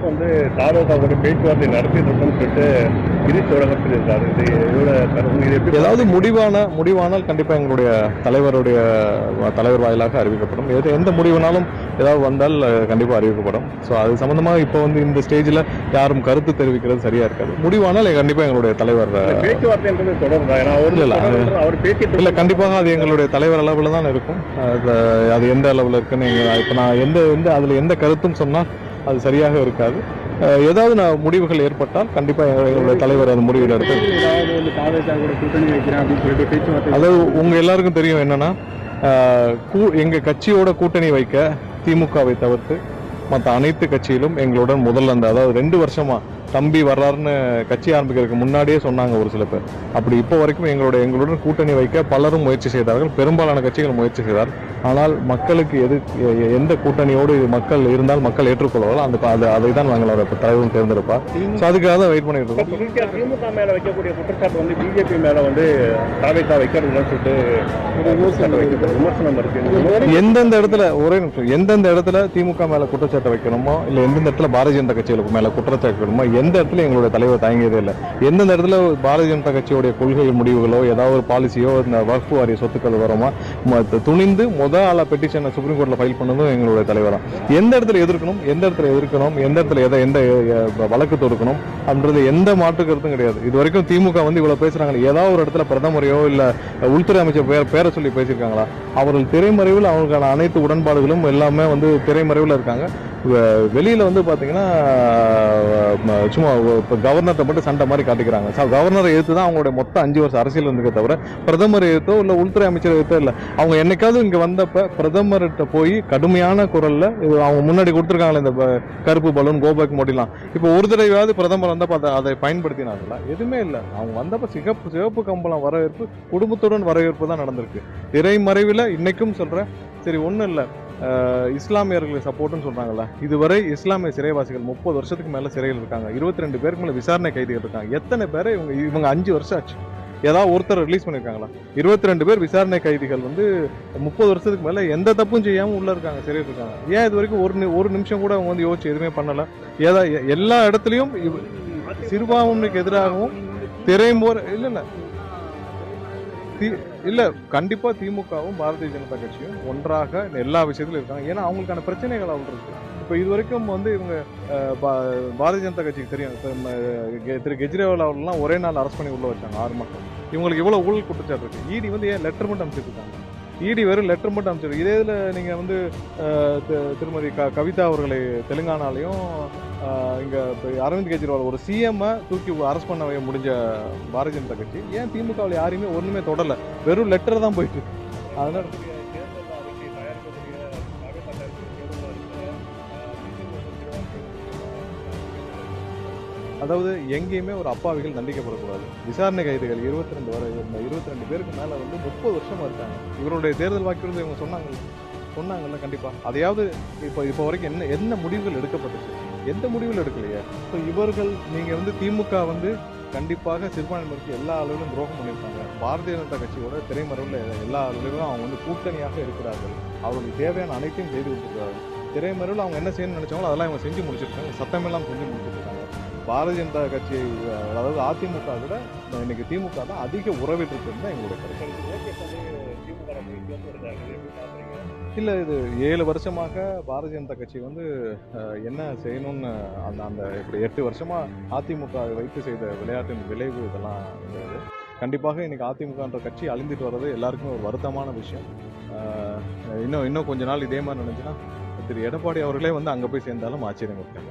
அரசு வந்து தாவேகாவோட பேச்சுவார்த்தை நடத்திட்டு இருக்கோம்னு சொல்லிட்டு கிரீஷ் தொடங்கத்தில் இருக்காரு. இது எப்படி ஏதாவது முடிவானால் கண்டிப்பா எங்களுடைய தலைவர் வாயிலாக அறிவிக்கப்படும். எந்த முடிவுனாலும் ஏதாவது வந்தால் கண்டிப்பா அறிவிக்கப்படும். ஸோ அது சம்பந்தமாக இப்போ வந்து இந்த ஸ்டேஜில் யாரும் கருத்து தெரிவிக்கிறது சரியா இருக்காது. முடிவானால் கண்டிப்பா எங்களுடைய தலைவர் பேச்சுவார்த்தைன்றது தொடருதா? ஏன்னா அவர் பேசிட்டு இல்லை, கண்டிப்பாக அது எங்களுடைய தலைவர் அளவில் தான் இருக்கும். அது எந்த அளவில் இருக்குன்னு இப்போ நான் அதில் எந்த கருத்தும் சொன்னால் அது சரியாக இருக்காது. ஏதாவது முடிவுகள் ஏற்பட்டால் கண்டிப்பா எங்களுடைய தலைவர் அந்த முடிவில் எடுத்து, அதாவது உங்க எல்லாருக்கும் தெரியும் என்னன்னா, எங்க கட்சியோட கூட்டணி வைக்க திமுகவை தவிர்த்து மற்ற அனைத்து கட்சியிலும் எங்களுடன் முதல்ல அதாவது 2 வருஷமா தம்பி வர்றாருன்னு கட்சி ஆரம்பிக்கிறதுக்கு முன்னாடியே சொன்னாங்க ஒரு சில பேர். அப்படி இப்போ வரைக்கும் எங்களுடன் கூட்டணி வைக்க பலரும் முயற்சி செய்தார்கள். பெரும்பாலான கட்சிகள் முயற்சி செய்தார். ஆனால் மக்களுக்கு எந்த கூட்டணியோடு மக்கள் இருந்தால் மக்கள் ஏற்றுக்கொள்வார்கள், அதை தான் நாங்கள் தலைவரும் தேர்ந்தெடுப்பார். ஸோ அதுக்காக தான் வெயிட் பண்ணிட்டு இருக்கோம். திமுக மேல வைக்கக்கூடிய குற்றச்சாட்டு வந்து பிஜேபி மேல வந்து தாவேகா வைக்கிறதுன்னு சொல்லிட்டு விமர்சனம் இருக்கு. எந்தெந்த இடத்துல எந்தெந்த இடத்துல திமுக மேல குற்றச்சாட்டு வைக்கணுமோ, இல்ல எந்தெந்த இடத்துல பாரதிய ஜனதா கட்சிகளுக்கு மேல குற்றச்சாட்டு வைக்கணுமோ, எந்த இடத்துல எங்களுடைய தலைவர் தயங்கியதே இல்லை. எந்தெந்த இடத்துல பாரதிய ஜனதா கட்சியுடைய கொள்கை முடிவுகளோ, ஏதாவது ஒரு பாலிசியோ, இந்த வக்ஃப் வாரிய சொத்துக்கள் வருமா, துணிந்து ஆளா பெட்டிஷனை சுப்ரீம் கோர்ட்ல ஃபைல் பண்ணதும் எங்களுடைய தலைவர் தான். எந்த இடத்துல எதிர்க்கணும், எந்த இடத்துல எந்த வழக்கு தொடுக்கணும் அப்படின்றது எந்த மாற்று கருத்தும் கிடையாது. இது வரைக்கும் திமுக வந்து இவ்வளவு பேசுறாங்க, ஏதாவது ஒரு இடத்துல பிரதமரையோ இல்ல உள்துறை அமைச்சர் பேரை சொல்லி பேசியிருக்காங்களா? அவர்கள் திரைமறைவில் அவங்களுக்கான அனைத்து உடன்பாடுகளும் எல்லாமே வந்து திரைமறைவில் இருக்காங்க. வெளியில வந்து பாத்தீங்கன்னா சும்மா கவர்னர்கிட்ட மட்டும் சண்டை மாதிரி காட்டிக்கிறாங்க. கவர்னரை எதிர்த்து தான் அவங்களுடைய மொத்த 5 வருஷம் அரசியல் இருந்துக்க தவிர பிரதமர் எதிர்த்தோ இல்ல உள்துறை அமைச்சர் எதிர்த்தோ இல்லை. அவங்க என்னைக்காவது இங்க வந்தப்ப பிரதமர்கிட்ட போய் கடுமையான குரல்ல அவங்க முன்னாடி கொடுத்துருக்காங்களே இந்த கருப்பு பலூன் கோபேக் மோடிலாம், இப்போ ஒரு தடவையாவது பிரதமர் வந்தப்ப அதை பயன்படுத்தினாங்களா? எதுவுமே இல்லை. அவங்க வந்தப்ப சிவப்பு கம்பளம் வரவேற்பு, குடும்பத்துடன் வரவேற்பு தான் நடந்திருக்கு. திரைமறைவில் இன்னைக்கும் சொல்றேன். சரி, ஒன்றும் இல்லை, இஸ்லாமியர்களுக்கு சப்போர்ட்னு சொல்றாங்கல்ல, இதுவரை இஸ்லாமிய சிறைவாசிகள் 30 வருஷத்துக்கு மேல சிறையில் இருக்காங்க. 22 பேருக்கு மேல விசாரணை கைதிகள் இருக்காங்க. எத்தனை பேரை இவங்க 5 வருஷம் ஆச்சு, ஏதாவது ஒருத்தர் ரிலீஸ் பண்ணிருக்காங்களா? 22 பேர் விசாரணை கைதிகள் வந்து 30 வருஷத்துக்கு மேல எந்த தப்பும் செய்யாம உள்ள இருக்காங்க, சிறையில் இருக்காங்க. ஏன் இது வரைக்கும் ஒரு நிமிஷம் கூட அவங்க வந்து யோசிச்சு எதுவுமே பண்ணல? எல்லா இடத்துலயும் சிறுபான்மைக்கு எதிராகவும் இல்ல கண்டிப்பா திமுகவும் பாரதிய ஜனதா கட்சியும் ஒன்றாக எல்லா விஷயத்திலும் இருக்காங்க. ஏன்னா அவங்களுக்கான பிரச்சனைகள் அவ்வளவு இருக்கு. இப்ப இது வரைக்கும் வந்து இவங்க பாரதிய ஜனதா கட்சிக்கு தெரியும், திரு கெஜ்ரிவால் அவர்கள்லாம் ஒரே நாள் அரெஸ்ட் பண்ணி உள்ள வச்சாங்க 6 மாசம். இவங்களுக்கு இவ்வளவு ஊழல் குற்றச்சாட்டு இருக்கு. இடி வந்து ஏன் லெட்டர் மட்டும் அமைச்சிருக்காங்க? இடி வெறும் லெட்டர் மட்டும் அமைச்சிருக்கு. இதே இதுல நீங்க வந்து திருமதி கவிதா அவர்களை தெலுங்கானாலையும் இங்க அரவிந்த் கெஜ்ரிவால் ஒரு சிஎம் தூக்கி அரெஸ்ட் பண்ண முடிஞ்ச பாரதிய ஜனதா கட்சி ஏன் திமுகவில் யாரையுமே ஒண்ணுமே தொடரல? வெறும் லெட்டர் தான் போயிட்டு இருக்கு. அதனால அதாவது எங்கேயுமே ஒரு அப்பாவிகள் தண்டிக்கப்படக்கூடாது. விசாரணை கைதிகள் 22 பேருக்கு மேல வந்து 30 வருஷமா இருக்காங்க. இவருடைய தேர்தல் வாக்குறுதி இவங்க சொன்னாங்கல்ல, கண்டிப்பா அதையாவது இப்போ வரைக்கும் என்ன முடிவுகள் எடுக்கப்பட்டுச்சு? எந்த முடிவுகள் எடுக்கலையே. ஸோ இவர்கள் நீங்க வந்து திமுக வந்து கண்டிப்பாக சிறுபான்மையினருக்கு எல்லா அளவிலும் துரோகம் பண்ணியிருக்காங்க. பாரதிய ஜனதா கட்சியோட திரைமறைவில் எல்லா அளவிலும் அவங்க வந்து கூட்டணியாக இருக்கிறார்கள். அவர்களுக்கு தேவையான அனைத்தையும் செய்து கொடுத்துருக்காங்க. திரைமறைவில் அவங்க என்ன செய்யணும்னு நினைச்சாங்களோ அதெல்லாம் அவங்க செஞ்சு முடிச்சிருக்காங்க. சட்டமெல்லாம் செஞ்சு முடிச்சிருக்காங்க. பாரதிய ஜனதா கட்சி, அதாவது அதிமுக விட இன்னைக்கு திமுக தான் அதிக உறவில் இருக்குன்னு தான் எங்களுடைய கருத்து. இல்லை, இது 7 வருஷமாக பாரதிய ஜனதா கட்சி வந்து என்ன செய்யணும்னு அந்த இப்படி 8 வருஷமா அதிமுக வைத்து செய்த விளையாட்டின் விளைவு இதெல்லாம் கிடையாது. கண்டிப்பாக இன்னைக்கு அதிமுகன்ற கட்சி அழிந்துட்டு வர்றது எல்லாருக்குமே ஒரு வருத்தமான விஷயம். இன்னும் கொஞ்ச நாள் இதே மாதிரி நினைச்சுன்னா திரு எடப்பாடி அவர்களே வந்து அங்கே போய் சேர்ந்தாலும் ஆச்சரியம் இருக்காங்க.